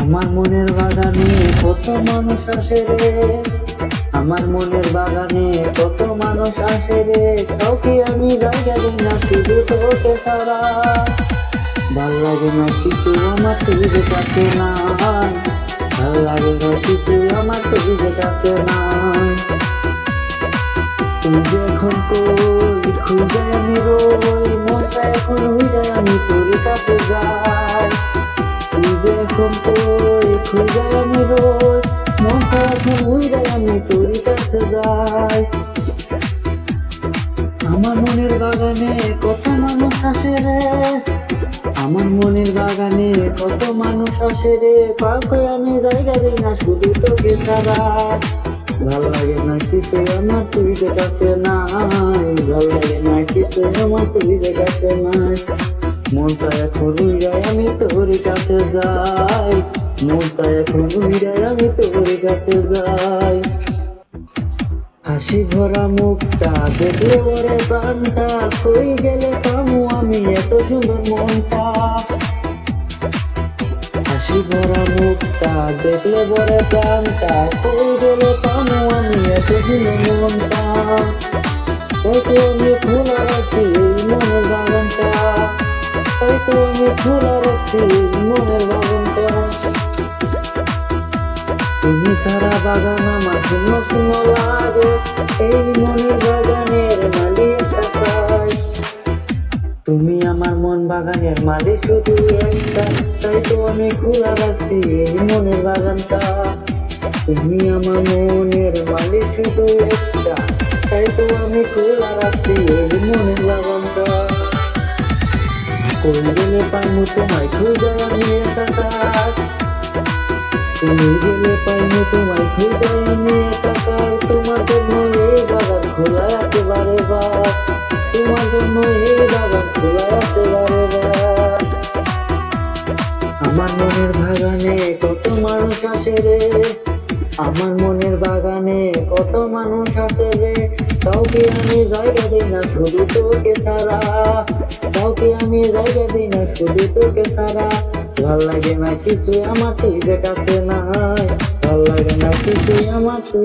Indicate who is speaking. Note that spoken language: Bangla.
Speaker 1: আমার মনের বাগানে কত মানুষ আসে রে, আমার মনের বাগানে কত মানুষ আসে রে, কাউকে আমি জায়গা দিই না শুধু তোকে ছাড়া। ভাল লাগে না কিছু আমার তুই যে কাছে নাই, ভাল লাগে না কিছু আমার তুই যে কাছে নাই। তুই যে এখন কই খুঁজে আমি রই, মনটা এখন হয়ে আমি তোর কাছে যাই। তুই যে এখন কই খুঁজে আমি রই, মনটা এখন হয়ে আমি তোর কাছে যাই। আমার মনের বাগানে কত মানুষ আসে রে, আমার মনের বাগানে কত মানুষ আসে রে, কাউকে আমি জায়গা দিই না শুধু তোকে ছাড়া। ভাল লাগে না কিছু আমার তুই যে কাছে নাই, ভাল লাগে না কিছু আমার তুই যে কাছে নাই। মনটা এখন উড়াই আমি তোর কাছে যাই, মনটা এখন উড়াই আমি তোর কাছে যাই। হাসি ভরা মুখটা দেখলে ওরে প্রাণটা, কই গেলে পামু আমি এত সুন্দর মনটা। হাসি ভরা মুখটা দেখলে বরে প্রাণটা, কই গেলে পামু আমি এত সুন্দর মনটা। হয়তো আমি খোলা রাখছি এই মনের বাগানটা, হয়তো আমি খোলা রাখছি এই মনের বাগানটা। তুমি সারা বাগান আমার শূন্য শূন্য লাগে, এই মনের বাগানের মালিক একাই। তুমি আমার মন বাগানের মালিক শুধু একটা, তাই তো আমি খোলা রাখছি এই মনের বাগানটা। তুমি আমার মনের মালিক শুধু একটা, তাই তো আমি খোলা রাখছি এই মনের বাগানটা। কই গেলে পাইমু তোমায় খুঁজে আমি একাকার, তুমি গেলে পাইমু তোমায় খুঁজে আমি একাকার। তোমার জন্য এই বাগান খোলা আছে বারে বার, তোমার জন্য এই বাগান খোলা আছে বারে বার। আমার মনের বাগানে কত মানুষ আসে রে, আমার মনের বাগানে কত মানুষ আসে রে, কাউকে আমি জায়গা দিই না শুধু তোকে ছাড়া, কাউকে আমি জায়গা দিই না শুধু তোকে ছাড়া। ভাল লাগে না কিছু আমার তুই যে কাছে নাই, ভাল লাগে না কিছু আমার তুই